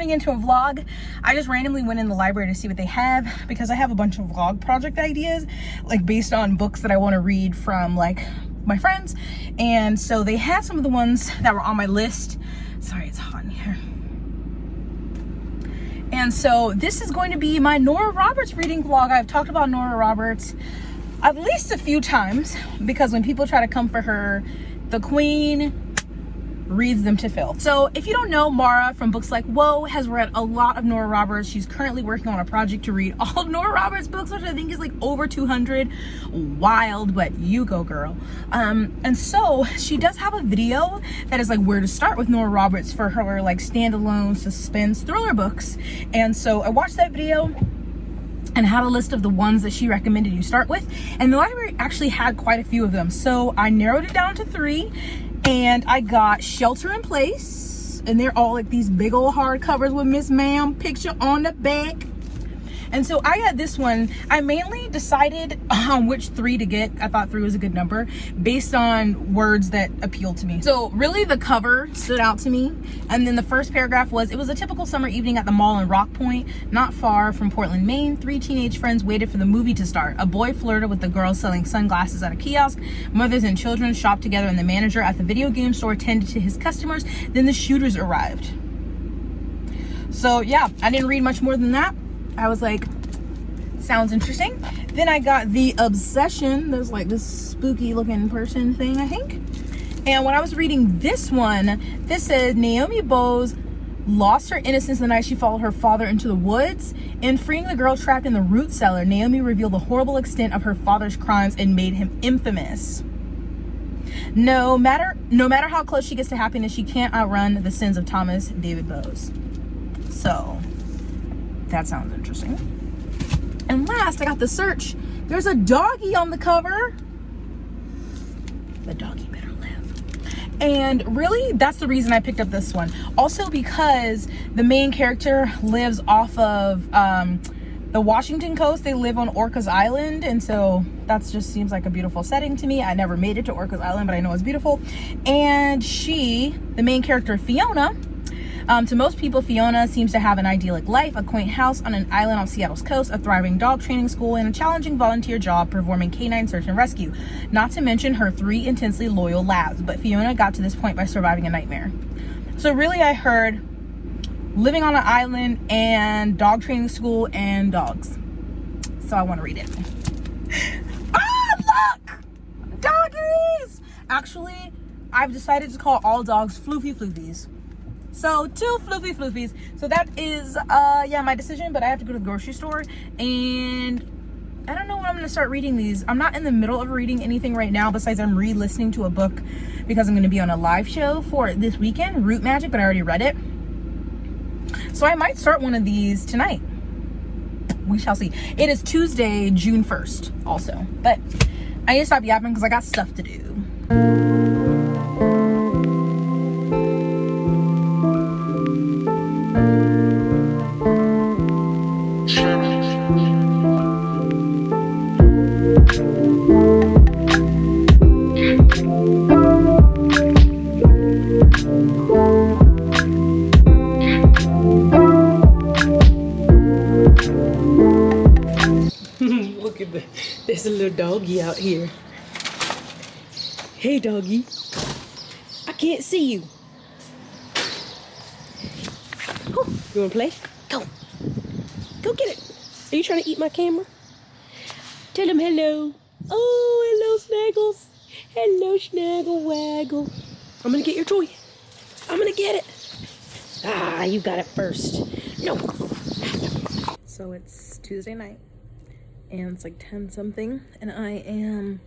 turning into a vlog. I just randomly went in the library to see what they have because I have a bunch of vlog project ideas, like based on books that I want to read from like my friends. And so they had some of the ones that were on my list. Sorry, it's hot in here. And so this is going to be my Nora Roberts reading vlog. I've talked about Nora Roberts at least a few times because when people try to come for her, the queen reads them to fill. So if you don't know, Mara from Books Like Whoa has read a lot of Nora Roberts. She's currently working on a project to read all of Nora Roberts' books, which I think is like over 200. Wild, but you go, girl. And so she does have a video that is like where to start with Nora Roberts for her like standalone suspense thriller books. And so I watched that video and had a list of the ones that she recommended you start with. And the library actually had quite a few of them. So I narrowed it down to 3. And I got Shelter in Place, and they're all like these big old hardcovers with Miss Ma'am picture on the back. And so I got this one. I mainly decided on which 3 to get. I thought 3 was a good number based on words that appealed to me. So really the cover stood out to me. And then the first paragraph was, it was a typical summer evening at the mall in Rock Point, not far from Portland, Maine. 3 teenage friends waited for the movie to start. A boy flirted with the girl selling sunglasses at a kiosk. Mothers and children shopped together, and the manager at the video game store tended to his customers. Then the shooters arrived. So yeah, I didn't read much more than that. I was like, sounds interesting. Then I got The Obsession. There's like this spooky looking person thing, I think. And when I was reading this one, this says Naomi Bowes lost her innocence the night she followed her father into the woods. In freeing the girl trapped in the root cellar, Naomi revealed the horrible extent of her father's crimes and made him infamous. No matter how close she gets to happiness, she can't outrun the sins of Thomas David Bowes. So that sounds interesting. And last, I got The Search. There's a doggy on the cover. The doggy better live. And really, that's the reason I picked up this one. Also because the main character lives off of the Washington coast. They live on Orcas Island. And so that just seems like a beautiful setting to me. I never made it to Orcas Island, but I know it's beautiful. And the main character, Fiona, to most people, Fiona seems to have an idyllic life, a quaint house on an island off Seattle's coast, a thriving dog training school, and a challenging volunteer job performing canine search and rescue, not to mention her 3 intensely loyal labs. But Fiona got to this point by surviving a nightmare. So really, I heard living on an island and dog training school and dogs. So I want to read it. Ah, look! Doggies! Actually, I've decided to call all dogs floofy floofies. So 2 floofy floofies. So that is yeah, my decision, but I have to go to the grocery store and I don't know when I'm gonna start reading these. I'm not in the middle of reading anything right now, besides I'm re-listening to a book because I'm gonna be on a live show for this weekend, Root Magic, but I already read it. So I might start one of these tonight. We shall see. It is Tuesday, June 1st also, but I need to stop yapping because I got stuff to do. Look at there's a little doggy out here. Hey doggy, I can't see you. Oh, you wanna play? Go get it. Are you trying to eat my camera? Tell him hello. Oh, hello Snaggles. Hello Snaggle Waggle. I'm gonna get your toy. I'm gonna get it. Ah, you got it first. No. So it's Tuesday night and it's like 10 something and I am,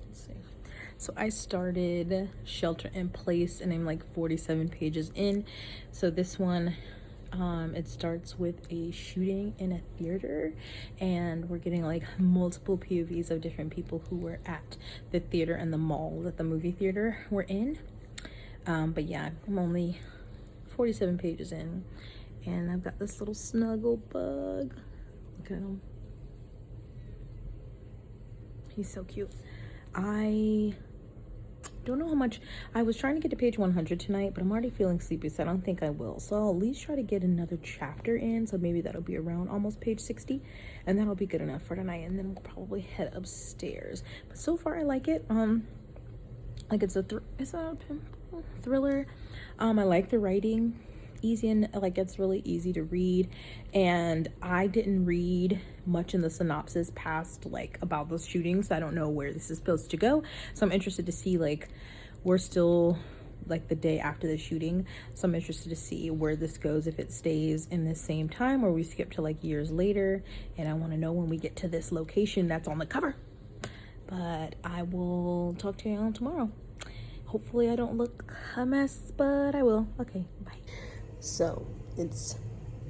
let's see, so I started Shelter in Place and I'm like 47 pages in. So this one, it starts with a shooting in a theater and we're getting like multiple POVs of different people who were at the theater and the mall that the movie theater we're in. But yeah, I'm only 47 pages in and I've got this little snuggle bug. Look at him. He's so cute. I Don't know how much. I was trying to get to page 100 tonight, but I'm already feeling sleepy, so I don't think I will. So I'll at least try to get another chapter in, so maybe that'll be around almost page 60, and that'll be good enough for tonight, and then we'll probably head upstairs. But so far I like it. Like it's a thriller. I like the writing, easy, and like it's really easy to read. And I didn't read much in the synopsis past like about the shooting, so I don't know where this is supposed to go. So I'm interested to see, like, we're still like the day after the shooting, so I'm interested to see where this goes, if it stays in the same time or we skip to like years later. And I want to know when we get to this location that's on the cover. But I will talk to you all tomorrow. Hopefully I don't look a mess, but I will. Okay, bye. So it's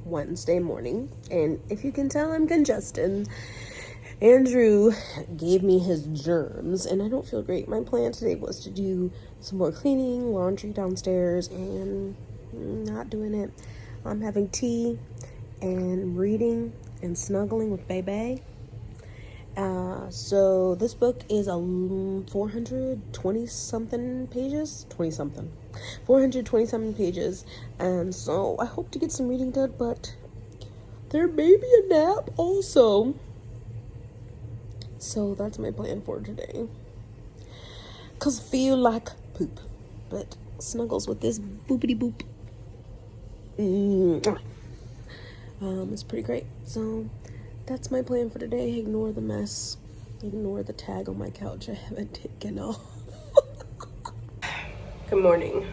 Wednesday morning, and if you can tell, I'm congested. Andrew gave me his germs, and I don't feel great. My plan today was to do some more cleaning, laundry downstairs, and not doing it. I'm having tea and reading and snuggling with Bebe. So this book is 420 something pages, 420 something pages, and so I hope to get some reading done, but there may be a nap also. So that's my plan for today, cause I feel like poop, but snuggles with this boopity boop. It's pretty great. So that's my plan for today. Ignore the mess. Ignore the tag on my couch I haven't taken off. Good morning.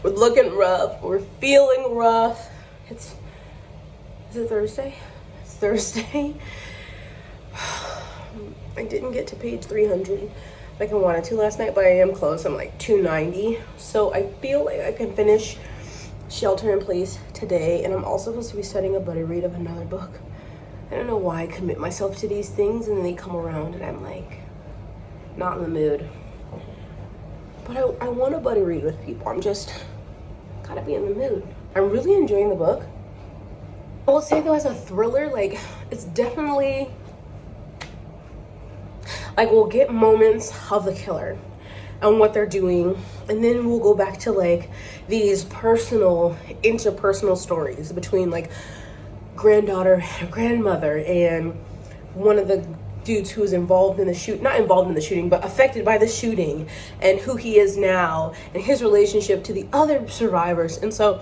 We're looking rough. We're feeling rough. Is it Thursday? It's Thursday. I didn't get to page 300 like I wanted to last night, but I am close. I'm like 290. So I feel like I can finish Shelter in Place today. And I'm also supposed to be studying a buddy read of another book. I don't know why I commit myself to these things and then they come around and I'm like, not in the mood. But I want to buddy read with people. I'm just gotta be in the mood. I'm really enjoying the book. I will say though, as a thriller, like, it's definitely, like, we'll get moments of the killer and what they're doing, and then we'll go back to like these personal, interpersonal stories between like granddaughter and grandmother and one of the dudes who's involved in the not involved in the shooting, but affected by the shooting, and who he is now and his relationship to the other survivors. And so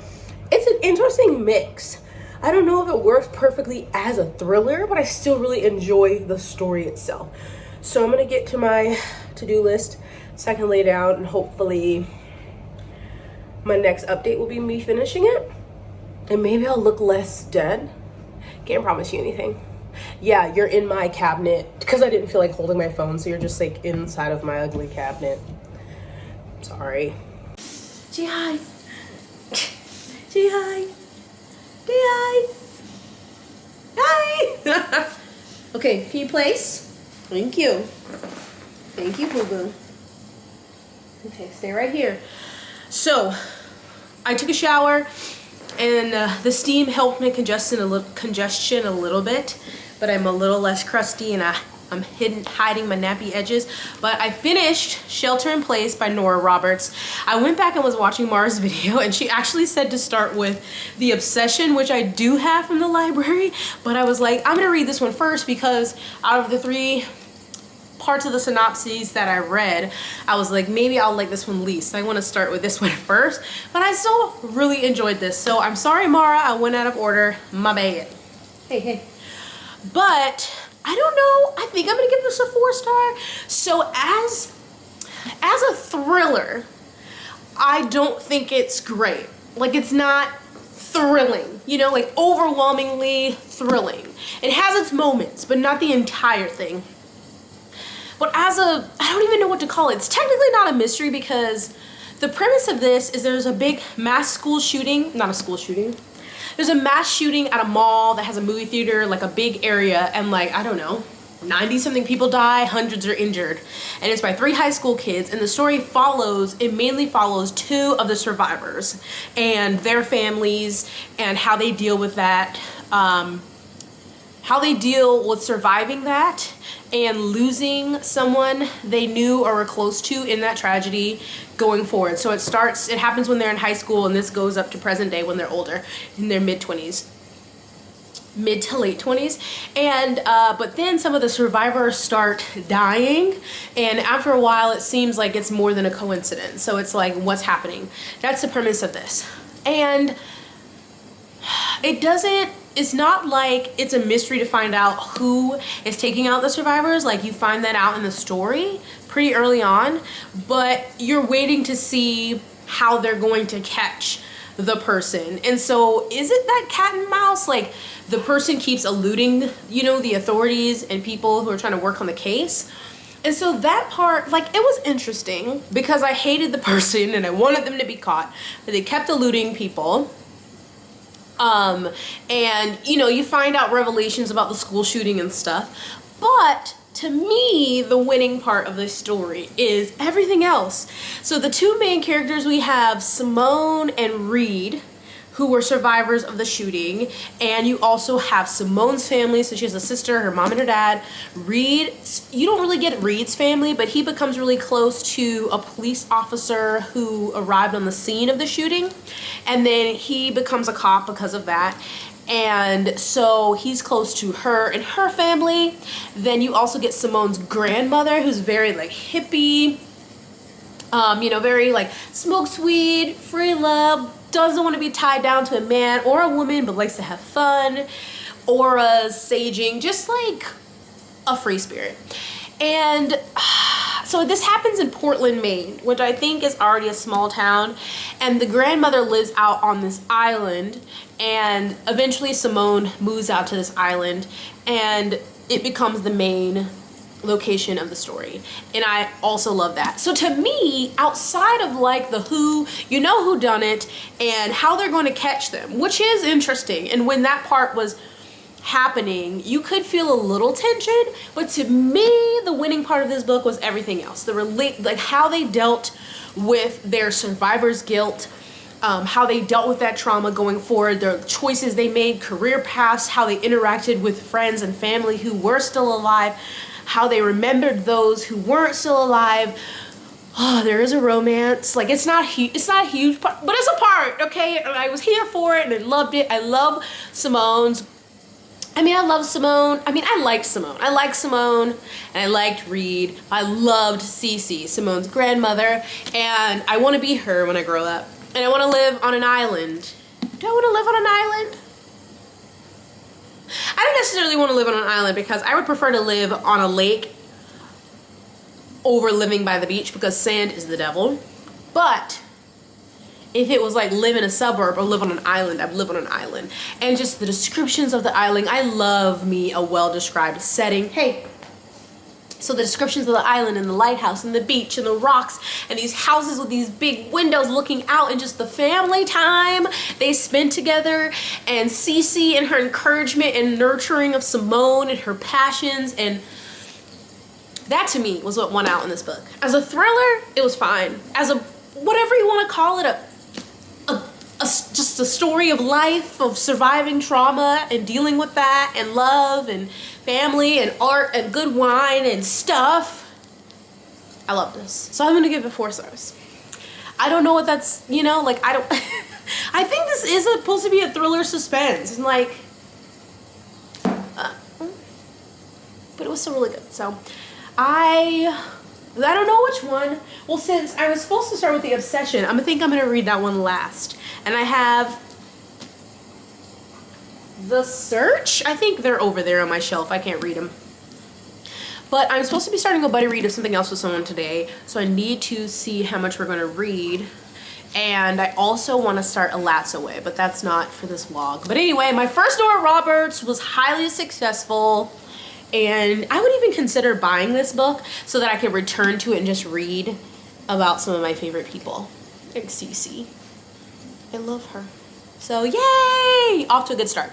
it's an interesting mix. I don't know if it works perfectly as a thriller, but I still really enjoy the story itself. So I'm gonna get to my to-do list so I can lay down, and hopefully my next update will be me finishing it, and maybe I'll look less dead. Can't promise you anything. Yeah, you're in my cabinet because I didn't feel like holding my phone, so you're just like inside of my ugly cabinet. Sorry. Say hi. Say hi. Say hi. Hi. Okay, can you place? Thank you. Thank you, Boo Boo. Okay, stay right here. So, I took a shower, and the steam helped my congestion a little bit, but I'm a little less crusty, and I'm hiding my nappy edges. But I finished Shelter in Place by Nora Roberts. I went back and was watching Mara's video, and she actually said to start with The Obsession, which I do have from the library, but I was like, I'm gonna read this one first because out of the 3 parts of the synopses that I read, I was like, maybe I'll like this one least. So I want to start with this one first, but I still really enjoyed this. So I'm sorry, Mara, I went out of order. My bad. Hey. But I don't know. I think I'm gonna give this a 4-star. So as a thriller, I don't think it's great. Like, it's not thrilling, you know, like overwhelmingly thrilling. It has its moments, but not the entire thing. But I don't even know what to call it. It's technically not a mystery because the premise of this is there's a big mass school shooting, not a school shooting. There's a mass shooting at a mall that has a movie theater, like a big area, and like, I don't know, 90-something people die, hundreds are injured. And it's by 3 high school kids, and the story mainly follows 2 of the survivors and their families and how they deal with that. how they deal with surviving that and losing someone they knew or were close to in that tragedy going forward. So it happens when they're in high school, and this goes up to present day when they're older, in their mid to late 20s. And but then some of the survivors start dying, and after a while it seems like it's more than a coincidence. So it's like, what's happening? That's the premise of this. And it's not like it's a mystery to find out who is taking out the survivors. Like, you find that out in the story pretty early on, but you're waiting to see how they're going to catch the person. And so is it that cat and mouse? Like, the person keeps eluding, you know, the authorities and people who are trying to work on the case. And so that part, like, it was interesting because I hated the person and I wanted them to be caught, but they kept eluding people. And you know, you find out revelations about the school shooting and stuff, but to me, the winning part of this story is everything else. So the two main characters we have, Simone and Reed, who were survivors of the shooting, and you also have Simone's family. So she has a sister, her mom and her dad. Reed, you don't really get Reed's family, but he becomes really close to a police officer who arrived on the scene of the shooting, and then he becomes a cop because of that. And so he's close to her and her family. Then you also get Simone's grandmother, who's very like hippie, you know, very like smokes weed, free love, doesn't want to be tied down to a man or a woman, but likes to have fun, auras, saging, just like a free spirit. And so this happens in Portland, Maine, which I think is already a small town. And the grandmother lives out on this island, and eventually Simone moves out to this island, and it becomes the main location of the story. And I also love that. So to me, outside of like the who done it and how they're going to catch them, which is interesting, and when that part was happening you could feel a little tension, but to me the winning part of this book was everything else. Like how they dealt with their survivor's guilt, how they dealt with that trauma going forward, the choices they made, career paths, how they interacted with friends and family who were still alive, how they remembered those who weren't still alive. Oh, there is a romance. Like, it's not a huge part, but it's a part, okay? I was here for it and I loved it. I love Simone's. I liked Simone. I liked Simone, and I liked Reed. I loved Cece, Simone's grandmother, and I want to be her when I grow up. And I want to live on an island. Do I want to live on an island? I don't necessarily want to live on an island because I would prefer to live on a lake over living by the beach because sand is the devil. But if it was like live in a suburb or live on an island, I'd live on an island. And just the descriptions of the island, I love me a well-described setting. Hey, so the descriptions of the island and the lighthouse and the beach and the rocks and these houses with these big windows looking out, and just the family time they spend together, and Cece and her encouragement and nurturing of Simone and her passions, and that to me was what won out in this book. As a thriller, it was fine. As a whatever you want to call it, just a story of life, of surviving trauma and dealing with that, and love and family and art and good wine and stuff. I love this. So I'm gonna give it 4 stars. I don't know what that's, I don't I think this is supposed to be a thriller suspense, and like but it was still really good. So I don't know which one. Well, since I was supposed to start with The Obsession, I think I'm gonna read that one last. And I have The Search. I think they're over there on my shelf. I can't read them. But I'm supposed to be starting a buddy read of something else with someone today, so I need to see how much we're gonna read. And I also want to start A Lasso Way, but that's not for this vlog. But anyway, my first Nora Roberts was highly successful. And I would even consider buying this book so that I could return to it and just read about some of my favorite people. Like Cece. I love her. So yay! Off to a good start.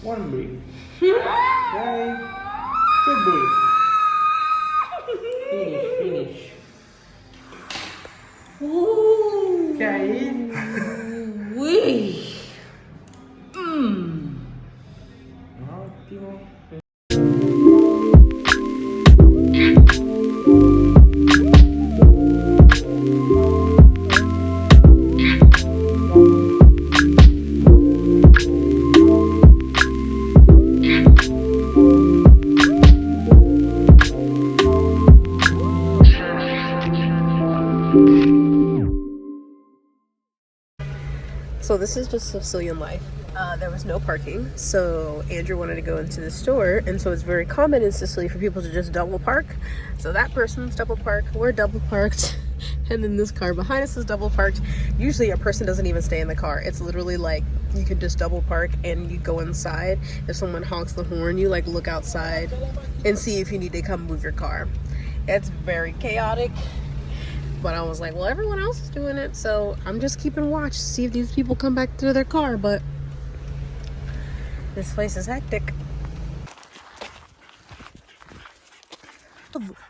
One brick. Okay. Two brick. Finish. Ooh. Okay. Wee. Ottimo. So this is just Sicilian life. There was no parking, so Andrew wanted to go into the store, and so it's very common in Sicily for people to just double park. So that person's double parked, we're double parked, and then this car behind us is double parked. Usually a person doesn't even stay in the car. It's literally like you could just double park and you go inside. If someone honks the horn, you like look outside and see if you need to come move your car. It's very chaotic. But I was like, well, everyone else is doing it, so I'm just keeping watch to see if these people come back to their car. But this place is hectic.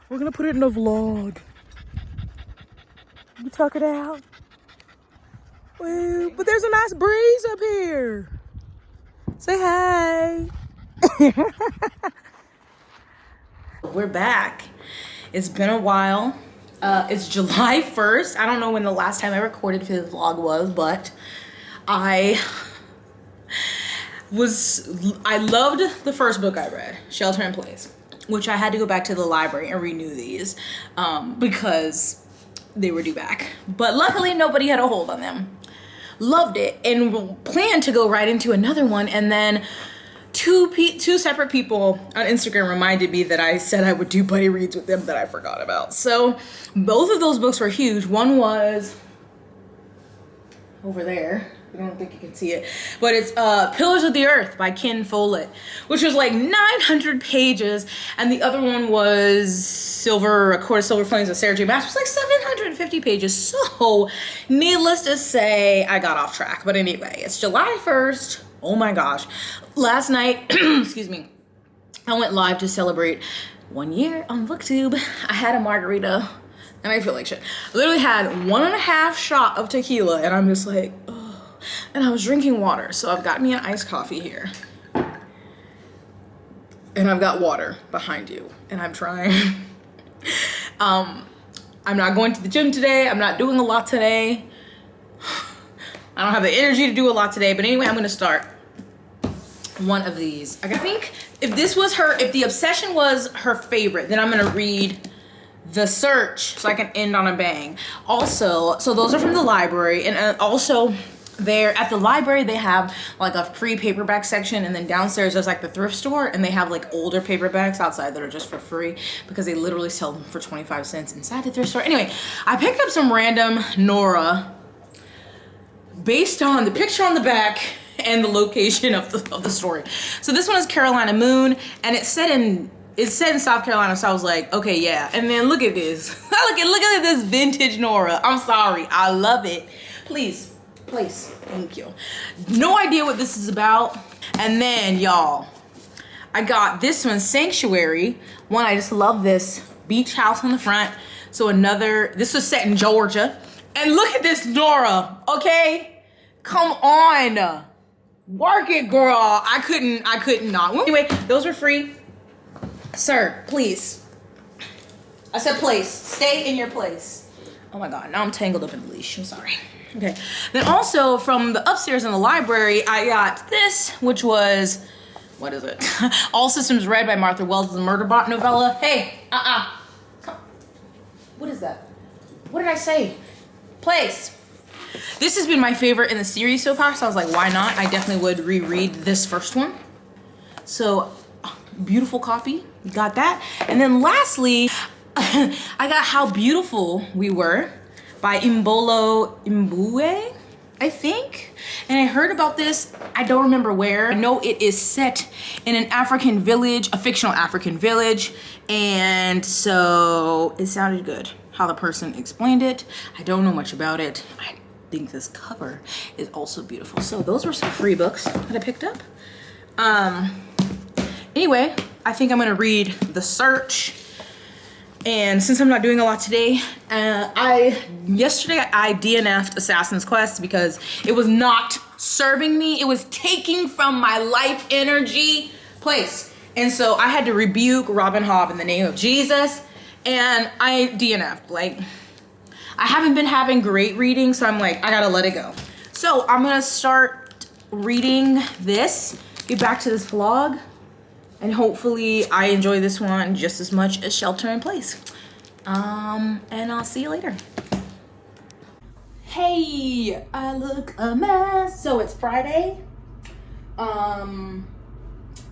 We're gonna put it in a vlog. You tuck it out. Woo, but there's a nice breeze up here. Say hi. We're back. It's been a while. It's July 1st. I don't know when the last time I recorded for this vlog was, but I loved the first book I read, Shelter in Place, which I had to go back to the library and renew these because they were due back. But luckily nobody had a hold on them. Loved it and planned to go right into another one, and then two separate people on Instagram reminded me that I said I would do buddy reads with them that I forgot about. So both of those books were huge. One was over there. I don't think you can see it, but it's Pillars of the Earth by Ken Follett, which was like 900 pages. And the other one was A Court of Silver Flames of Sarah J. Maas, was like 750 pages. So needless to say, I got off track. But anyway, it's July 1st. Oh my gosh. Last night, excuse me, I went live to celebrate 1 year on BookTube. I had a margarita and I feel like shit. I literally had 1.5 shot of tequila and I'm just like, oh. And I was drinking water. So I've got me an iced coffee here. And I've got water behind you and I'm trying. I'm not going to the gym today. I'm not doing a lot today. I don't have the energy to do a lot today, but anyway, I'm gonna start one of these. I think if the Obsession was her favorite, then I'm gonna read The Search so I can end on a bang. Also, so those are from the library, and also there at the library they have like a free paperback section, and then downstairs there's like the thrift store, and they have like older paperbacks outside that are just for free because they literally sell them for 25 cents inside the thrift store. Anyway, I picked up some random Nora based on the picture on the back and the location of the story. So this one is Carolina Moon, and it's set in South Carolina, so I was like, okay, yeah. And then look at this. look at this vintage Nora. I'm sorry, I love it. Please, thank you. No idea what this is about. And then y'all, I got this one, Sanctuary. One, I just love this beach house on the front. So this was set in Georgia. And look at this Nora, okay? Come on. Work it, girl. I couldn't not. Anyway, those were free. Sir, please. I said place. Stay in your place. Oh my God, now I'm tangled up in the leash. I'm sorry. Okay. Then also from the upstairs in the library, I got this, which was, what is it? All Systems Red by Martha Wells, the Murder Bot novella. Hey, Come. What is that? What did I say? Place. This has been my favorite in the series so far, so I was like, why not? I definitely would reread this first one. So, beautiful copy. Got that. And then lastly, I got How Beautiful We Were by Imbolo Mbue, I think. And I heard about this, I don't remember where. I know it is set in an African village, a fictional African village. And so it sounded good how the person explained it. I don't know much about it. I think this cover is also beautiful. So those were some free books that I picked up. Anyway, I think I'm gonna read The Search. And since I'm not doing a lot today, yesterday I DNF'd Assassin's Quest because it was not serving me. It was taking from my life energy place. And so I had to rebuke Robin Hobb in the name of Jesus, and I DNF'd. Like, I haven't been having great reading, so I'm like, I gotta let it go. So I'm gonna start reading this, get back to this vlog, and hopefully I enjoy this one just as much as Shelter in Place. And I'll see you later. Hey, I look a mess. So it's Friday.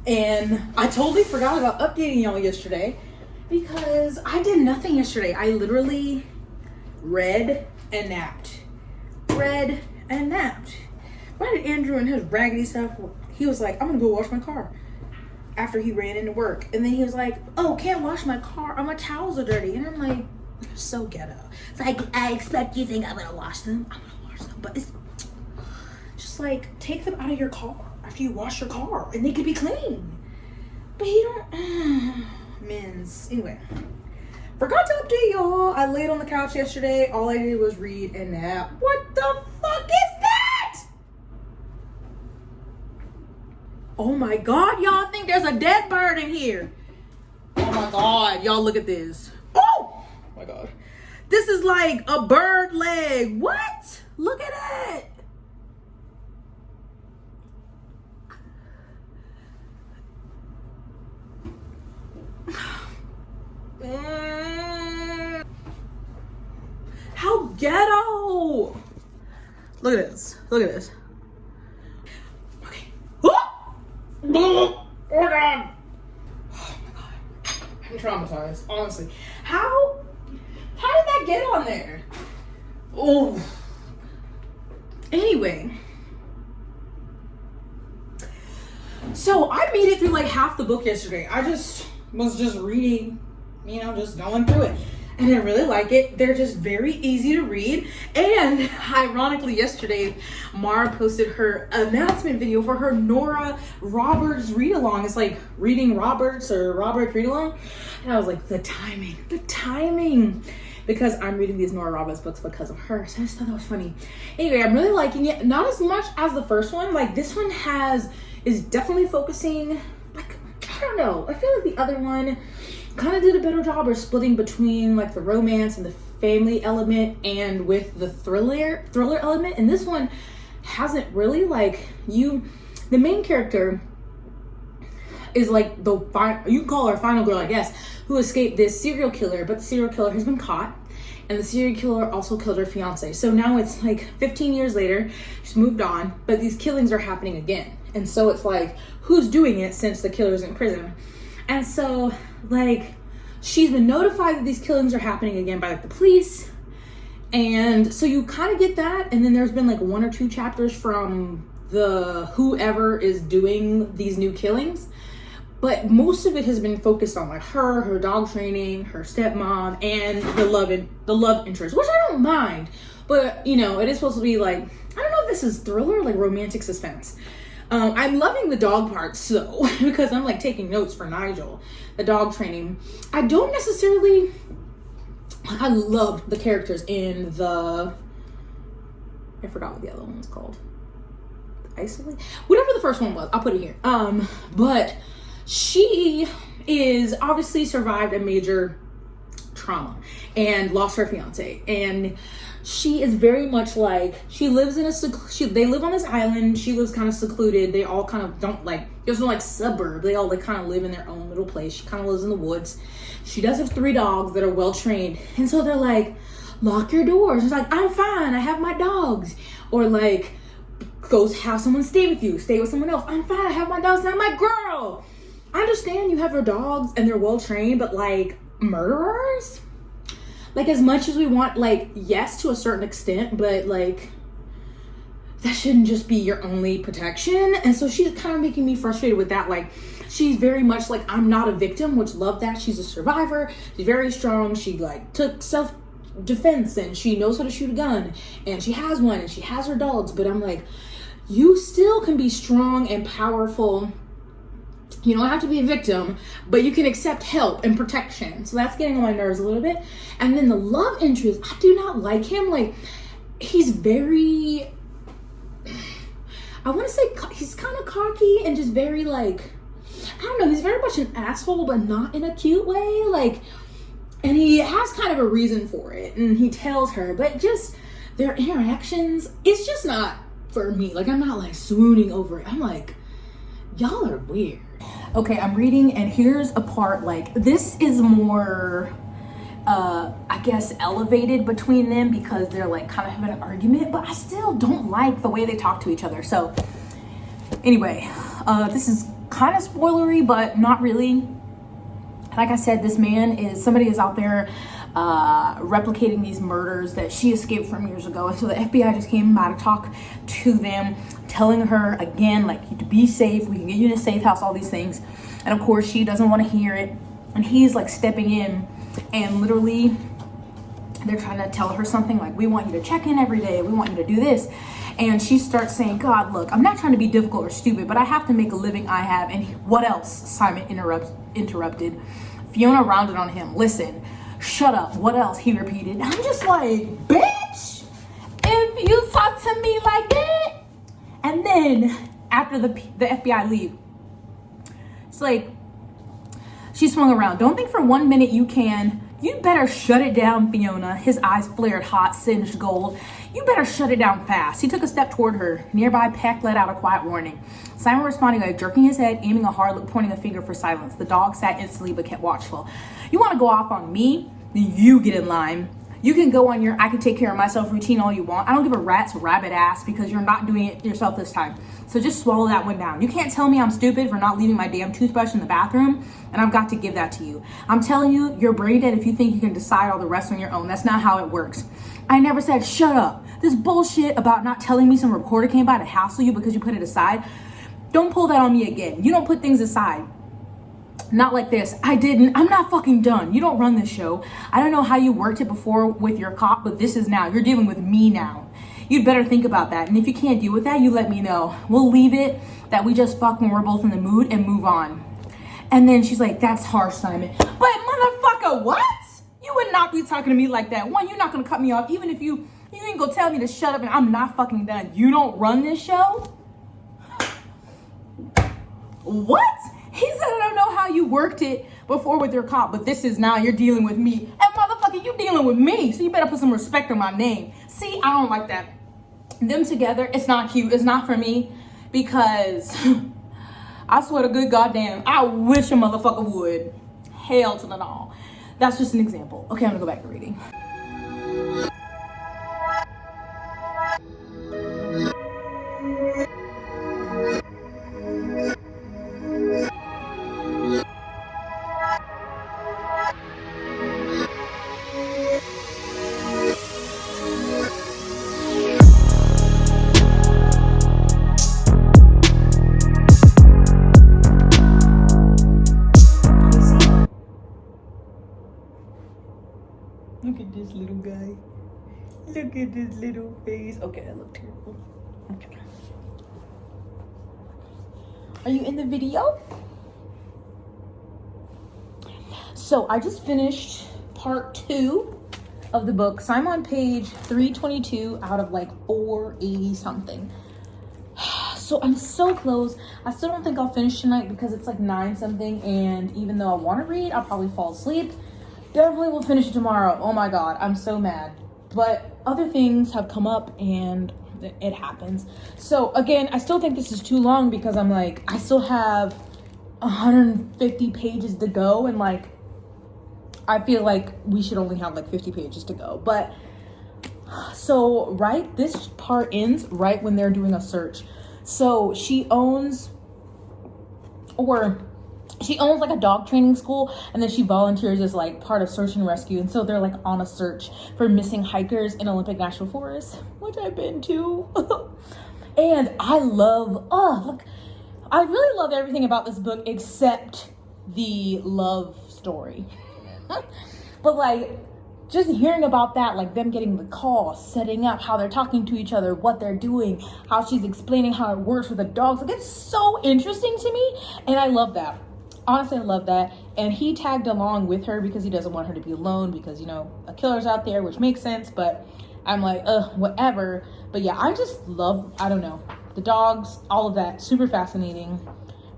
And I totally forgot about updating y'all yesterday because I did nothing yesterday. I literally read and napped. Read and napped. Why did Andrew and his raggedy stuff? He was like, I'm gonna go wash my car after he ran into work. And then he was like, oh, can't wash my car. My towels are dirty. And I'm like, you're so ghetto. It's like, I expect you think I'm gonna wash them. I'm gonna wash them. But it's just like, take them out of your car after you wash your car and they could be clean. But he don't, men's. Anyway, forgot to update y'all. I laid on the couch yesterday. All I did was read and nap. What the fuck is that? Oh my God, y'all think there's a dead bird in here. Oh my God, y'all look at this. Oh my God. This is like a bird leg. What? Look at it. How ghetto. Look at this. Look at this. Okay. Oh my God. Oh my God. I'm traumatized, honestly. How did that get on there? Oh. Anyway. So I made it through like half the book yesterday. I was just reading, just going through it. And I really like it. They're just very easy to read. And ironically, yesterday, Mara posted her announcement video for her Nora Roberts read-along. It's like reading Roberts or Robert read-along. And I was like, the timing. Because I'm reading these Nora Roberts books because of her. So I just thought that was funny. Anyway, I'm really liking it. Not as much as the first one. Like, this one is definitely focusing, like, I don't know. I feel like the other one kind of did a better job of splitting between like the romance and the family element and with the thriller element. And this one hasn't really, like, the main character is like you can call her final girl, I guess, who escaped this serial killer, but the serial killer has been caught, and the serial killer also killed her fiance. So now it's like 15 years later, she's moved on, but these killings are happening again. And so it's like, who's doing it since the killer's in prison? And so, like, she's been notified that these killings are happening again by like the police. And so you kind of get that. And then there's been like 1 or 2 chapters from the whoever is doing these new killings. But most of it has been focused on like her dog training, her stepmom, and the love interest, which I don't mind. But, it is supposed to be like, I don't know if this is thriller, like romantic suspense. I'm loving the dog part, so because I'm like taking notes for Nigel, the dog training. I loved the characters in I forgot what the other one was called. Isolate? Whatever the first one was, I'll put it here. But she is obviously survived a major trauma and lost her fiance, and she is very much like, she lives in they live on this island. She lives kind of secluded. They all kind of don't like, there's no like suburb. They all like kind of live in their own little place. She kind of lives in the woods. She does have 3 dogs that are well trained. And so they're like, lock your doors. She's like, I'm fine. I have my dogs. Or like, go have someone stay with you. Stay with someone else. I'm fine. I have my dogs. And I'm like, girl, I understand you have your dogs and they're well trained, but like murderers? Like, as much as we want, like, yes, to a certain extent, but like, that shouldn't just be your only protection. And so she's kind of making me frustrated with that. Like, she's very much like, I'm not a victim, which love that. She's a survivor. She's very strong. She like took self-defense and she knows how to shoot a gun and she has one and she has her dogs. But I'm like, you still can be strong and powerful You don't have to be a victim, but you can accept help and protection. So that's getting on my nerves a little bit. And then the love interest, I do not like him. Like, he's very, I want to say he's kind of cocky and just very like, I don't know, he's very much an asshole, but not in a cute way. Like, and he has kind of a reason for it, and he tells her, but just their interactions, it's just not for me. Like, I'm not like swooning over it. I'm like, y'all are weird. Okay, I'm reading, and here's a part, like, this is more, I guess, elevated between them because they're, like, kind of having an argument, but I still don't like the way they talk to each other. So, anyway, this is kind of spoilery, but not really. Like I said, this man somebody is out there replicating these murders that she escaped from years ago. And so the FBI just came by to talk to them, telling her again, like, to be safe, we can get you in a safe house, all these things. And of course, she doesn't want to hear it. And he's like stepping in, and literally they're trying to tell her something like, we want you to check in every day, we want you to do this. And she starts saying, God, look, I'm not trying to be difficult or stupid, but I have to make a living. I have. And what else? Simon interrupted. Fiona rounded on him. Listen, shut up. What else? He repeated. I'm just like, bitch, if you talk to me like that. And then after the FBI leave, it's like, she swung around. Don't think for 1 minute you can. You better shut it down, Fiona. His eyes flared hot, singed gold. You better shut it down fast. He took a step toward her. Nearby, Peck let out a quiet warning. Simon responded by jerking his head, aiming a hard look, pointing a finger for silence. The dog sat instantly but kept watchful. You want to go off on me? Then you get in line. You can go on your I can take care of myself routine all you want. I don't give a rat's rabbit ass because you're not doing it yourself this time. So just swallow that one down. You can't tell me I'm stupid for not leaving my damn toothbrush in the bathroom, and I've got to give that to you. I'm telling you, you're brain dead if you think you can decide all the rest on your own. That's not how it works. I never said shut up. This bullshit about not telling me some reporter came by to hassle you because you put it aside. Don't pull that on me again. You don't put things aside. Not like this. I didn't. I'm not fucking done. You don't run this show. I don't know how you worked it before with your cop, but this is now. You're dealing with me now. You'd better think about that. And if you can't deal with that, you let me know. We'll leave it that we just fuck when we're both in the mood and move on. And then she's like, that's harsh, Simon. But motherfucker, what? You would not be talking to me like that. One, you're not gonna cut me off. Even if you ain't gonna tell me to shut up and I'm not fucking done. You don't run this show? What? He said, I don't know how you worked it before with your cop, but this is now you're dealing with me. And motherfucker, you dealing with me. So you better put some respect on my name. See, I don't like that. Them together, it's not cute. It's not for me because I swear to good goddamn, I wish a motherfucker would. Hell to the no. That's just an example. Okay, I'm gonna go back to reading. Look at this little guy. Look at this little face. Okay, I look terrible. Okay. Are you in the video? So I just finished part 2 of the book. So I'm on page 322 out of like 480 something. So I'm so close. I still don't think I'll finish tonight because it's like 9 something. And even though I want to read, I'll probably fall asleep. Definitely will finish it tomorrow. Oh my God, I'm so mad. But other things have come up and it happens. So again, I still think this is too long because I'm like, I still have 150 pages to go. And like, I feel like we should only have like 50 pages to go. But so this part ends right when they're doing a search. So she owns like a dog training school, and then she volunteers as like part of search and rescue. And so they're like on a search for missing hikers in Olympic National Forest, which I've been to. And I really love everything about this book except the love story. But like, just hearing about that, like them getting the call, setting up, how they're talking to each other, what they're doing, how she's explaining how it works with the dogs, like it's so interesting to me, and I love that. Honestly, I love that. And he tagged along with her because he doesn't want her to be alone, because, you know, a killer's out there, which makes sense. But I'm like, whatever. But yeah, I just love, I don't know, the dogs, all of that, super fascinating.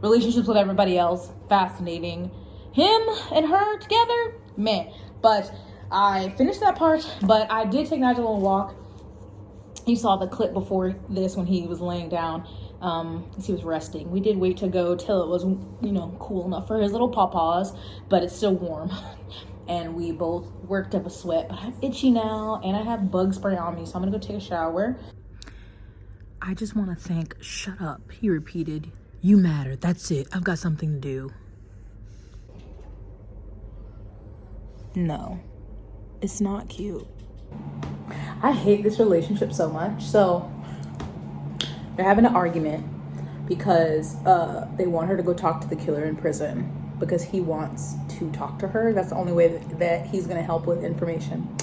Relationships with everybody else, fascinating. Him and her together, man. But I finished that part, but I did take Nigel on a walk. You saw the clip before this when he was laying down. He was resting. We did wait to go till it was, you know, cool enough for his little pawpaws, but it's still warm. And we both worked up a sweat, but I'm itchy now and I have bug spray on me, so I'm gonna go take a shower. I just want to thank, shut up, he repeated. You matter, that's it. I've got something to do. No, it's not cute. I hate this relationship so much. So they're having an argument because they want her to go talk to the killer in prison because he wants to talk to her. That's the only way that he's going to help with information.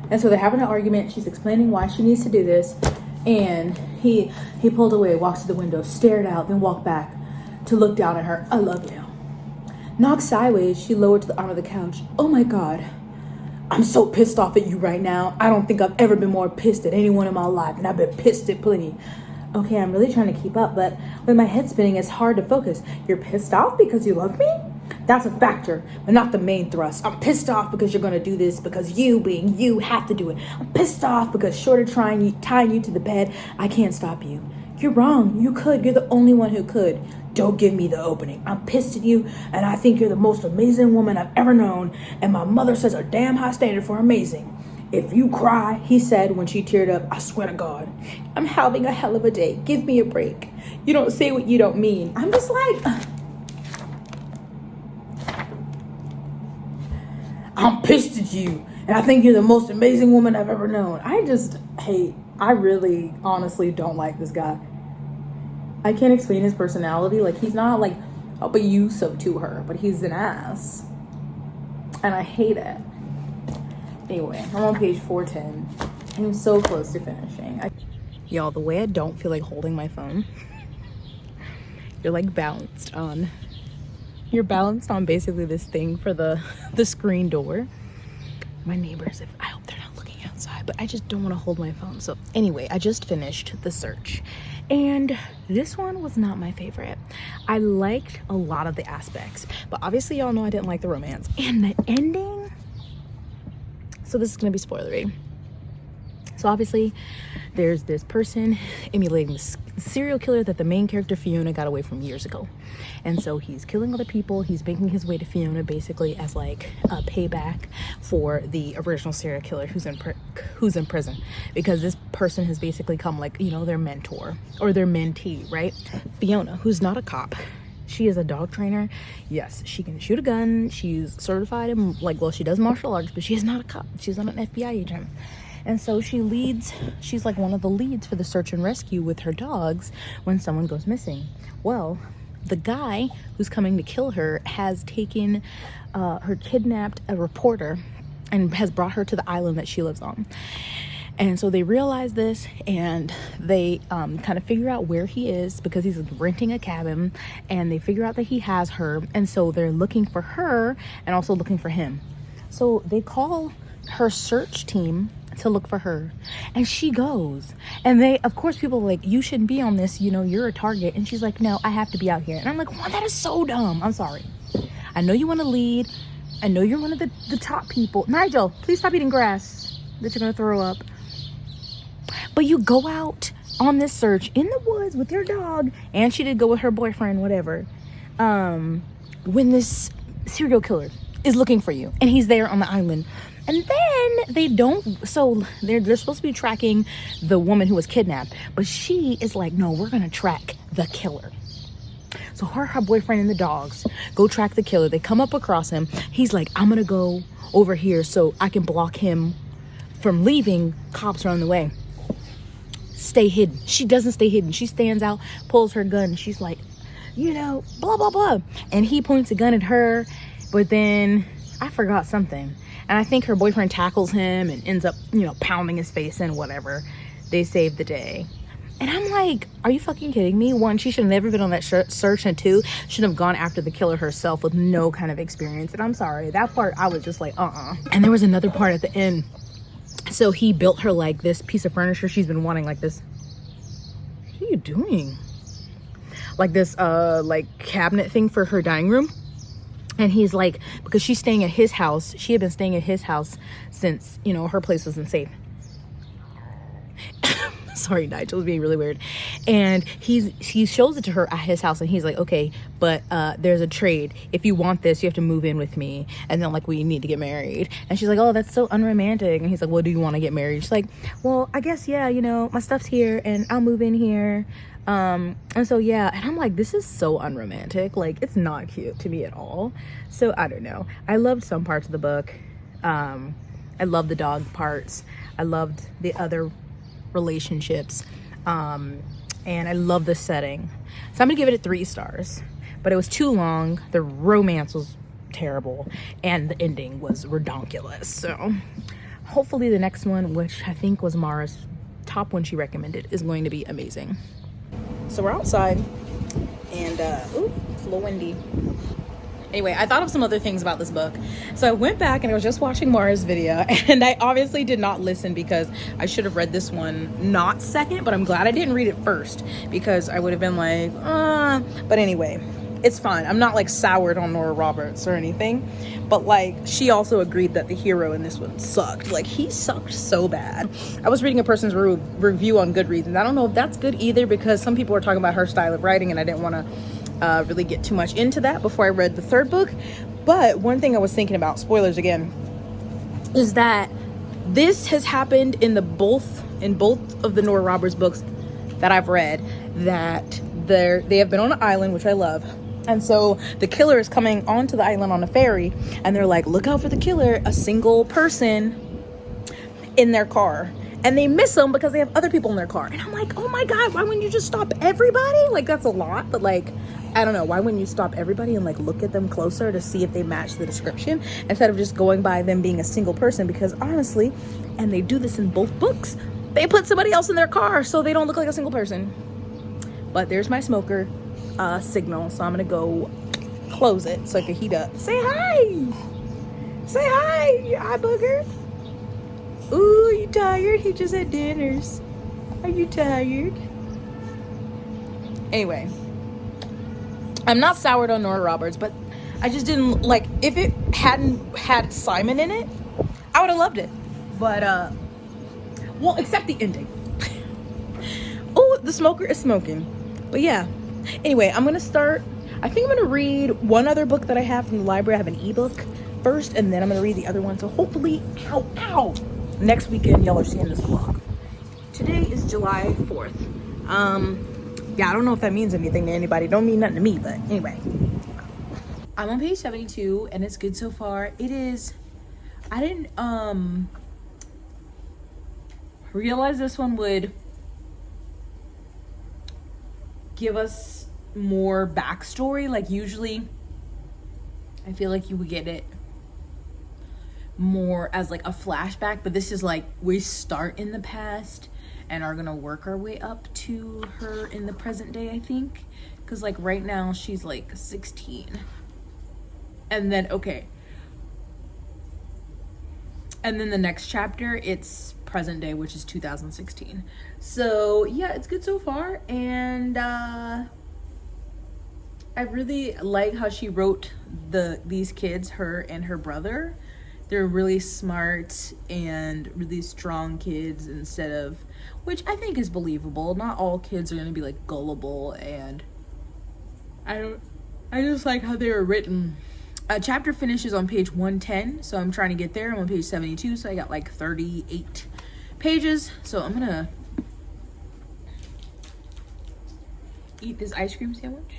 And so they're having an argument. She's explaining why she needs to do this. And he pulled away, walks to the window, stared out, then walked back to look down at her. I love you. Knocked sideways, she lowered to the arm of the couch. Oh my God. I'm so pissed off at you right now. I don't think I've ever been more pissed at anyone in my life. And I've been pissed at plenty. Okay, I'm really trying to keep up, but with my head spinning, it's hard to focus. You're pissed off because you love me? That's a factor, but not the main thrust. I'm pissed off because you're going to do this because you, being you, have to do it. I'm pissed off because short of tying you to the bed, I can't stop you. You're wrong. You could. You're the only one who could. Don't give me the opening. I'm pissed at you, and I think you're the most amazing woman I've ever known, and my mother sets a damn high standard for amazing. If you cry, he said when she teared up, I swear to God, I'm having a hell of a day. Give me a break. You don't say what you don't mean. I'm just like, I'm pissed at you, and I think you're the most amazing woman I've ever known. I really honestly don't like this guy. I can't explain his personality. Like, he's not like abusive to her, but he's an ass. And I hate it. Anyway, I'm on page 410. I'm so close to finishing. Y'all, the way I don't feel like holding my phone, you're like balanced on basically this thing for the screen door. My neighbors, I hope they're not looking outside, but I just don't want to hold my phone. So anyway, I just finished the search, and this one was not my favorite. I liked a lot of the aspects, but obviously y'all know I didn't like the romance and the ending. So this is gonna be spoilery. So obviously there's this person emulating the serial killer that the main character Fiona got away from years ago. And so he's killing other people. He's making his way to Fiona basically as like a payback for the original serial killer who's in prison, because this person has basically come like, you know, their mentor or their mentee, right? Fiona, who's not a cop. She is a dog trainer. Yes, she can shoot a gun. She's certified in, like, well, she does martial arts, but she is not a cop. She's not an FBI agent. And so she's like one of the leads for the search and rescue with her dogs when someone goes missing. Well, the guy who's coming to kill her has taken kidnapped a reporter and has brought her to the island that she lives on. And so they realize this, and they kind of figure out where he is because he's renting a cabin, and they figure out that he has her. And so they're looking for her and also looking for him. So they call her search team to look for her, and she goes, and they, of course, people are like, you shouldn't be on this, you know, you're a target. And she's like, no, I have to be out here. And I'm like, wow, that is so dumb. I'm sorry. I know you want to lead. I know you're one of the top people. Nigel, please stop eating grass that you're gonna throw up. But you go out on this search in the woods with your dog, and she did go with her boyfriend, whatever, when this serial killer is looking for you, and he's there on the island. And then they're supposed to be tracking the woman who was kidnapped, but she is like, no, we're gonna track the killer. So her boyfriend and the dogs go track the killer. They come up across him. He's like, I'm gonna go over here so I can block him from leaving. Cops are on the way. Stay hidden. She doesn't stay hidden. She stands out, pulls her gun. She's like, you know, blah, blah, blah. And he points a gun at her, but then I forgot something. And I think her boyfriend tackles him and ends up, you know, pounding his face in, whatever. They save the day. And I'm like, are you fucking kidding me? One, she should have never been on that search. And two, should have gone after the killer herself with no kind of experience. And I'm sorry, that part, I was just like, And there was another part at the end. So he built her like this piece of furniture she's been wanting, like this. What are you doing? Like this, like cabinet thing for her dining room. And he's like, because she's staying at his house. She had been staying at his house since, you know, her place wasn't safe. Sorry, Nigel was being really weird. And he shows it to her at his house, and he's like, okay, but there's a trade. If you want this, you have to move in with me, and then like we need to get married. And she's like, oh, that's so unromantic. And he's like, well, do you want to get married? She's like, well, I guess, yeah, you know, my stuff's here and I'll move in here. And so yeah, and I'm like, this is so unromantic. Like, it's not cute to me at all. So I don't know, I loved some parts of the book. I loved the dog parts. I loved the other relationships, and I love the setting. So I'm gonna give it 3 stars, but it was too long. The romance was terrible and the ending was redonkulous. So hopefully the next one, which I think was Mara's top one she recommended, is going to be amazing. So we're outside and ooh, it's a little windy. Anyway, I thought of some other things about this book. So I went back and I was just watching Mara's video, and I obviously did not listen because I should have read this one not second, but I'm glad I didn't read it first because I would have been like, but anyway, it's fine. I'm not like soured on Nora Roberts or anything, but like she also agreed that the hero in this one sucked. Like, he sucked so bad. I was reading a person's review on Goodreads, and I don't know if that's good either because some people were talking about her style of writing, and I didn't want to really get too much into that before I read the 3rd book. But one thing I was thinking about, spoilers again, is that this has happened in both of the Nora Roberts books that I've read, that they have been on an island, which I love. And so the killer is coming onto the island on a ferry, and they're like, look out for the killer, a single person in their car. And they miss them because they have other people in their car. And I'm like, oh my God, why wouldn't you just stop everybody? Like, that's a lot, but like, I don't know, why wouldn't you stop everybody and like look at them closer to see if they match the description instead of just going by them being a single person? Because honestly, and they do this in both books, they put somebody else in their car so they don't look like a single person. But there's my smoker signal, so I'm gonna go close it so I can heat up. Say hi! Say hi, you eye booger. Ooh, you tired? He just had dinners. Are you tired? Anyway, I'm not soured on Nora Roberts, but I just didn't like, if it hadn't had Simon in it, I would have loved it. But well, except the ending. Oh, the smoker is smoking. But yeah, anyway, I'm gonna start, I think I'm gonna read one other book that I have from the library. I have an ebook first, and then I'm gonna read the other one. So hopefully, next weekend y'all are seeing this vlog. Today is July 4th. Yeah, I don't know if that means anything to anybody. Don't mean nothing to me, but anyway. I'm on page 72 and it's good so far. It is, I didn't realize this one would give us more backstory. Like, usually I feel like you would get it more as like a flashback, but this is like, we start in the past and are gonna work our way up to her in the present day, I think, because like right now she's like 16, and then and then the next chapter it's present day, which is 2016. So yeah, it's good so far, and I really like how she wrote these kids, her and her brother. They're really smart and really strong kids, instead of, which I think is believable. Not all kids are gonna be like gullible, and I just like how they were written. Chapter finishes on page 110, so I'm trying to get there. I'm on page 72, so I got like 38 pages. So I'm gonna eat this ice cream sandwich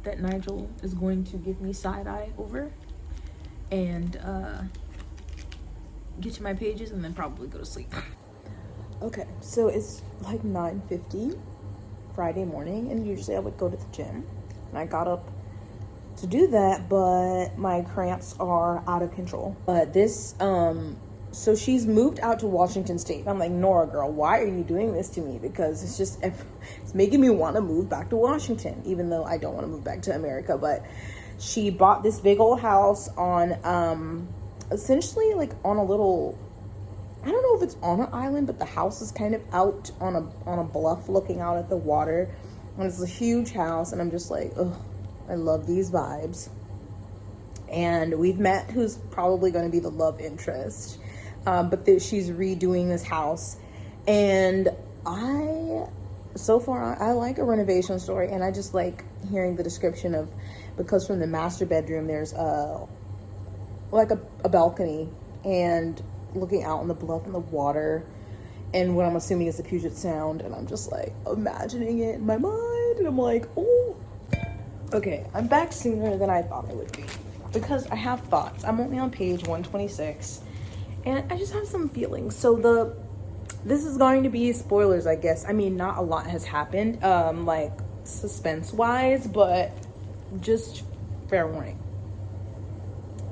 that Nigel is going to give me side-eye over, and get to my pages and then probably go to sleep. Okay, so it's like 9:50 Friday morning, and usually I would go to the gym, and I got up to do that, but my cramps are out of control. But this, so she's moved out to Washington State. I'm like, Nora, girl, why are you doing this to me? Because it's making me want to move back to Washington, even though I don't want to move back to America. But she bought this big old house on, essentially like on a little, I don't know if it's on an island, but the house is kind of out on a bluff looking out at the water. And it's a huge house, and I'm just like, ugh, I love these vibes. And we've met who's probably going to be the love interest. But she's redoing this house. And so far, I like a renovation story. And I just like hearing the description of, because from the master bedroom, there's like a balcony and looking out on the bluff and the water. And what I'm assuming is the Puget Sound. And I'm just like imagining it in my mind. And I'm like, oh. Okay, I'm back sooner than I thought I would be, because I have thoughts. I'm only on page 126, and I just have some feelings. So this is going to be spoilers, I guess. I mean, not a lot has happened, like suspense-wise, but just fair warning.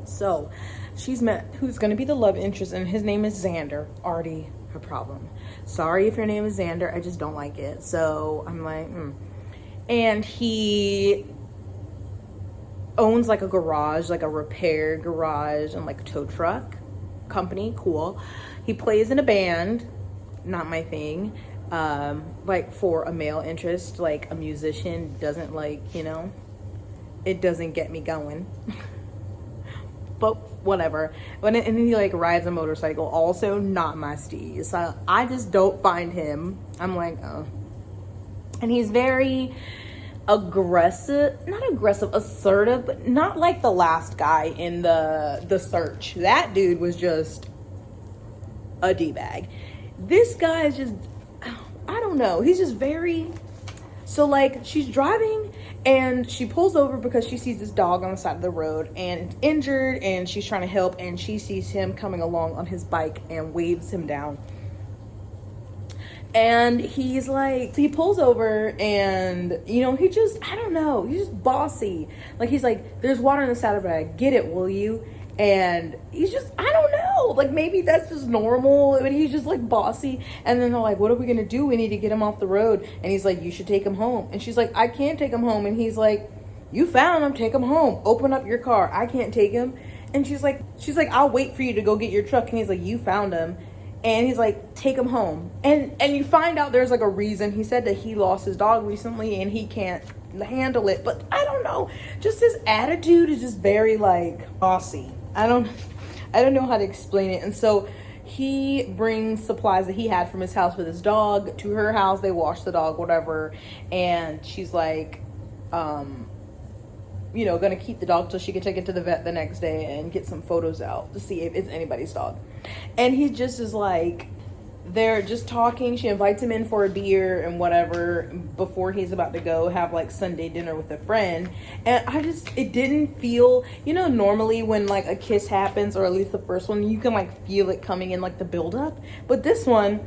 So she's met who's going to be the love interest, and his name is Xander. Already a problem. Sorry if your name is Xander, I just don't like it. So I'm like, And he owns like a garage, like a repair garage and like a tow truck company. Cool. He plays in a band, not my thing. Like for a male interest, like a musician doesn't, like, you know, it doesn't get me going. But whatever. And he like rides a motorcycle, also not my steez. So I just don't find him. I'm like, oh. And he's very assertive, but not like the last guy in the search. That dude was just a D-bag. This guy is just, I don't know, he's just very, so like she's driving and she pulls over because she sees this dog on the side of the road and it's injured, and she's trying to help, and she sees him coming along on his bike and waves him down. And he's like, so he pulls over, and, you know, he just, I don't know, he's just bossy. Like, he's like, there's water in the saddlebag, get it, will you? And he's just, I don't know, like, maybe that's just normal, but he's just, like, bossy. And then they're like, what are we going to do? We need to get him off the road. And he's like, you should take him home. And she's like, I can't take him home. And he's like, you found him, take him home. Open up your car. I can't take him. And she's like, I'll wait for you to go get your truck. And he's like, you found him. And he's like, take him home. And you find out there's like a reason. He said that he lost his dog recently and he can't handle it. But I don't know. Just his attitude is just very like bossy. I don't know how to explain it. And so he brings supplies that he had from his house with his dog to her house. They wash the dog, whatever. And she's like, you know, gonna keep the dog till she can take it to the vet the next day and get some photos out to see if it's anybody's dog. And he just is like, they're just talking. She invites him in for a beer and whatever before he's about to go have like Sunday dinner with a friend. And it didn't feel, you know, normally when like a kiss happens, or at least the first one, you can like feel it coming in, like the buildup. But this one,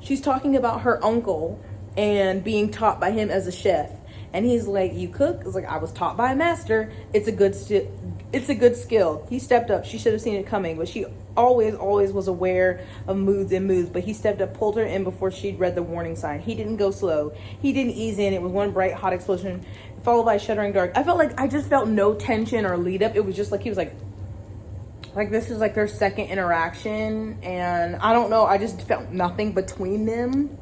she's talking about her uncle and being taught by him as a chef. And he's like, you cook? It's like, I was taught by a master. It's a good skill. He stepped up. She should have seen it coming, but she always was aware of moods. But he stepped up, pulled her in before she'd read the warning sign. He didn't go slow. He didn't ease in. It was one bright, hot explosion, followed by a shuddering dark. I just felt no tension or lead up. It was just like, he was like this is like their second interaction. And I don't know. I just felt nothing between them,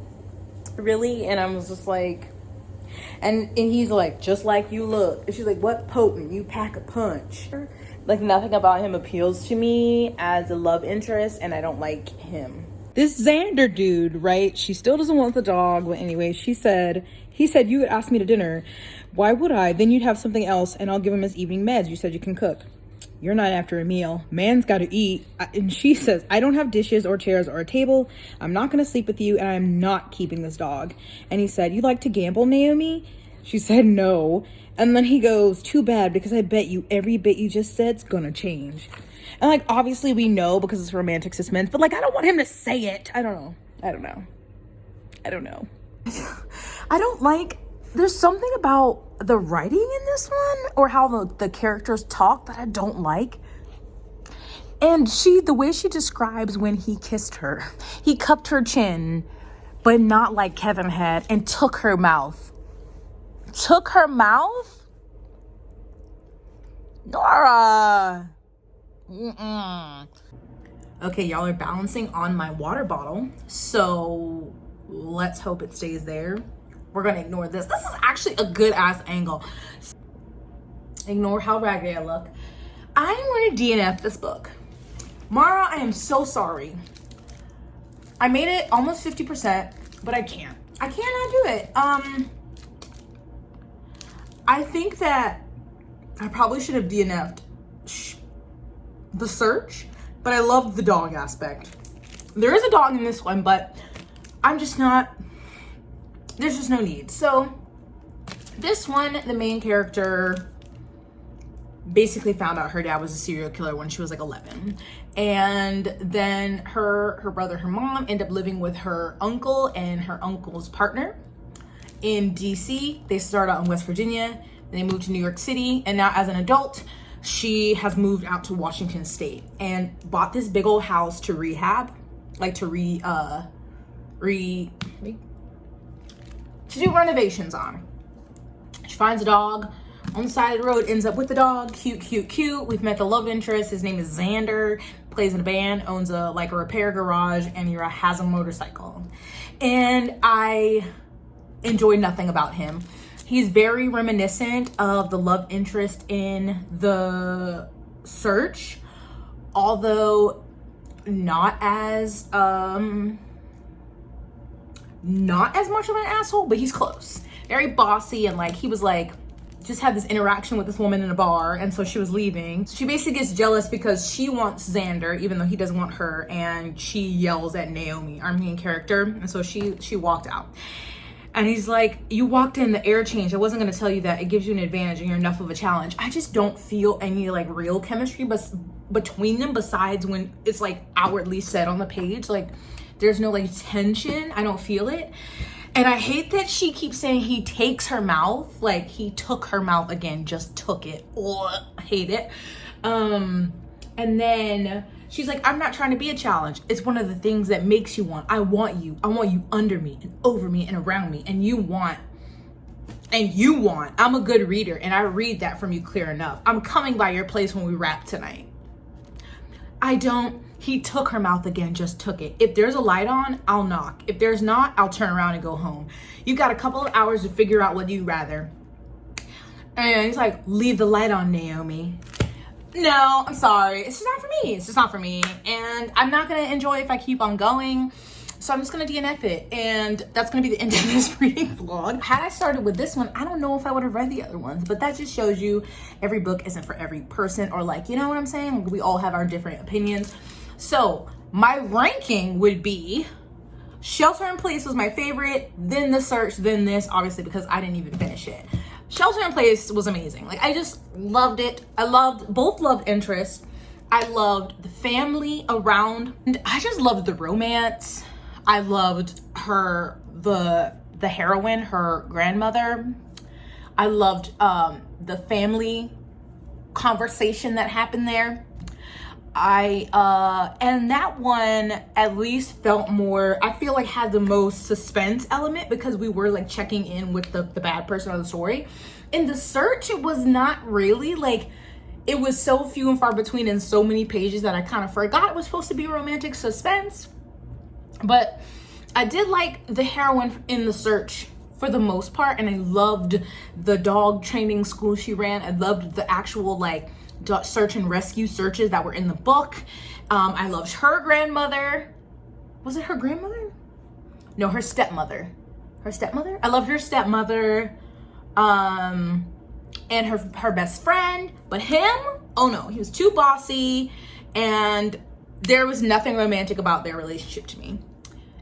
really. And I was just like, and he's like, just like you look. And she's like, what potent? You pack a punch. Like, nothing about him appeals to me as a love interest, and I don't like him. This Xander dude, right? She still doesn't want the dog, but anyway, he said, you would ask me to dinner. Why would I? Then you'd have something else, and I'll give him his evening meds. You said you can cook. You're not after a meal. Man's got to eat. And she says, I don't have dishes or chairs or a table. I'm not going to sleep with you, and I'm not keeping this dog. And he said, you like to gamble, Naomi? She said no. And then he goes, too bad, because I bet you every bit you just said's going to change. And like, obviously we know because it's romantic suspense, but like, I don't want him to say it. I don't know. I don't like, there's something about the writing in this one, or how the characters talk, that I don't like. And the way she describes when he kissed her, he cupped her chin, but not like Kevin had, and took her mouth. Took her mouth? Nora! Mm-mm. Okay, y'all are balancing on my water bottle, so let's hope it stays there. We're gonna ignore this. This is actually a good ass angle. Ignore how raggedy I look. I'm gonna DNF this book. Mara, I am so sorry. I made it almost 50%, but I can't. I cannot do it. I think that I probably should have DNF'd The Search, but I love the dog aspect. There is a dog in this one, but I'm just not, there's just no need. So this one, the main character basically found out her dad was a serial killer when she was like 11. And then her brother, her mom ended up living with her uncle and her uncle's partner in DC. They started out in West Virginia, they moved to New York City, and now as an adult, she has moved out to Washington State and bought this big old house to rehab, like to to do renovations on. She finds a dog on the side of the road, ends up with the dog. Cute, cute, cute. We've met the love interest. His name is Xander, plays in a band, owns a repair garage, and he has a motorcycle. And I enjoy nothing about him. He's very reminiscent of the love interest in The Search, although not as much of an asshole, but he's close. Very bossy, and he was just had this interaction with this woman in a bar, and so she was leaving. She basically gets jealous because she wants Xander, even though he doesn't want her, and she yells at Naomi, our main character, and so she walked out. And he's like, you walked in, the air changed. I wasn't gonna tell you that. It gives you an advantage and you're enough of a challenge. I just don't feel any real chemistry between them, besides when it's outwardly said on the page. There's no tension. I don't feel it. And I hate that she keeps saying he takes her mouth. He took her mouth again, just took it. Ugh, I hate it. And then she's like, I'm not trying to be a challenge. It's one of the things that makes you want. I want you under me and over me and around me. And you want. I'm a good reader, and I read that from you clear enough. I'm coming by your place when we wrap tonight. He took her mouth again, just took it. If there's a light on, I'll knock. If there's not, I'll turn around and go home. You've got a couple of hours to figure out what you'd rather. And he's like, leave the light on, Naomi. No, I'm sorry. It's just not for me. It's just not for me. And I'm not going to enjoy it if I keep on going. So I'm just going to DNF it. And that's going to be the end of this reading vlog. Had I started with this one, I don't know if I would have read the other ones. But that just shows you every book isn't for every person. Or you know what I'm saying? We all have our different opinions. So my ranking would be Shelter in Place was my favorite. Then The Search. Then this, obviously, because I didn't even finish it. Shelter in Place was amazing. I just loved it. I loved both love interests. I loved the family around. And I just loved the romance. I loved the heroine, her grandmother. I loved the family conversation that happened there. And that one at least felt more, I feel had the most suspense element, because we were checking in with the bad person of the story. In The Search, it was not really it was so few and far between in so many pages that I kind of forgot it was supposed to be romantic suspense. But I did like the heroine in The Search for the most part, and I loved the dog training school she ran. I loved the actual search and rescue searches that were in the book. I loved her grandmother. Was it her grandmother? No, her stepmother. Her stepmother? I loved her stepmother. And her best friend. But him? Oh no, he was too bossy, and there was nothing romantic about their relationship to me.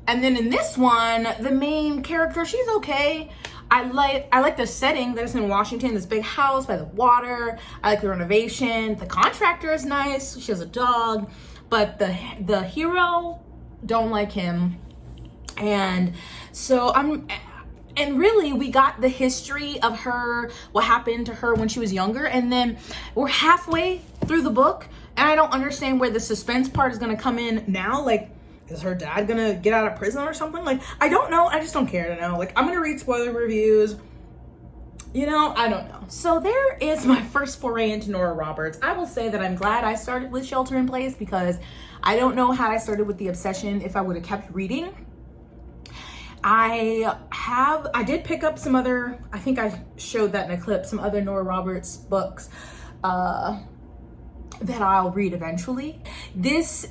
And then in this one, the main character, she's okay. I like the setting. There's in Washington, this big house by the water. I like the renovation. The contractor is nice. She has a dog. But the hero, don't like him. And so And really, we got the history of her, what happened to her when she was younger, and then we're halfway through the book, and I don't understand where the suspense part is gonna come in now. Like, is her dad gonna get out of prison or something? Like, I don't know. I just don't care to know. Like, I'm gonna read spoiler reviews. You know, I don't know. So there is my first foray into Nora Roberts. I will say that I'm glad I started with Shelter in Place, because I don't know how I started with The Obsession if I would have kept reading. I did pick up some other, I think I showed that in a clip, some other Nora Roberts books that I'll read eventually. This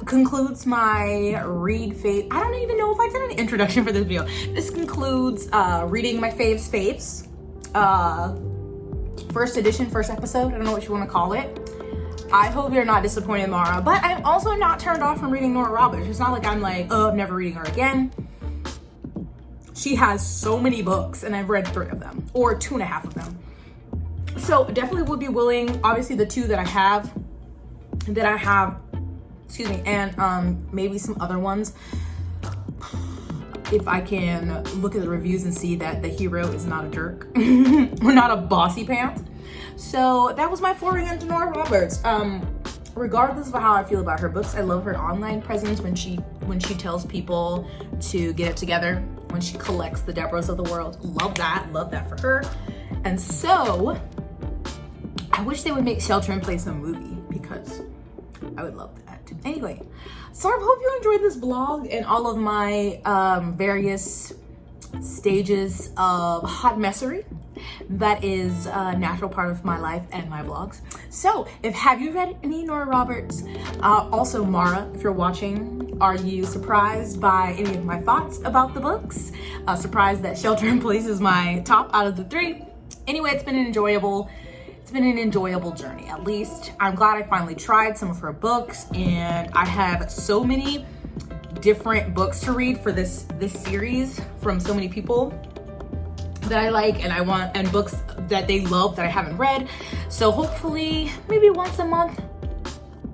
concludes my read fave. I don't even know if I did an introduction for this video. This concludes reading my faves. First edition, first episode. I don't know what you want to call it. I hope you're not disappointed, Mara, but I'm also not turned off from reading Nora Roberts. It's not like I'm like, oh, I'm never reading her again. She has so many books, and I've read 3 of them, or 2.5 of them. So definitely would be willing, obviously the 2 that I have, excuse me, and maybe some other ones, if I can look at the reviews and see that the hero is not a jerk or not a bossy pants. So that was my foray into Nora Roberts. Regardless of how I feel about her books, I love her online presence when she tells people to get it together, when she collects the Deborahs of the world. Love that for her. And so I wish they would make Shelter in Place a movie, because I would love that. Anyway, so I hope you enjoyed this vlog and all of my various stages of hot messery. That is a natural part of my life and my vlogs. So have you read any Nora Roberts? Also, Mara, if you're watching, are you surprised by any of my thoughts about the books? Surprised that Shelter in Place is my top out of the 3. Anyway, it's been an enjoyable journey. At least I'm glad I finally tried some of her books, and I have so many different books to read for this series from so many people that I like and I want, and books that they love that I haven't read. So hopefully maybe once a month,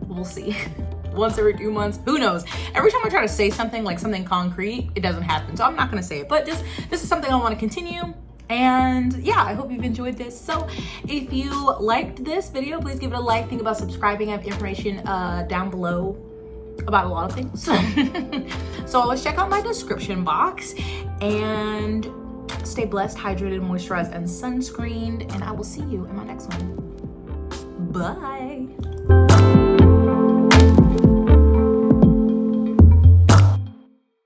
we'll see. Once every 2 months, who knows? Every time I try to say something, like something concrete, it doesn't happen. So I'm not gonna say it, but just this is something I want to continue. And yeah, I hope you've enjoyed this. So if you liked this video, please give it a like. Think about subscribing. I have information down below about a lot of things. So always check out my description box, and stay blessed, hydrated, moisturized, and sunscreened. And I will see you in my next one. Bye.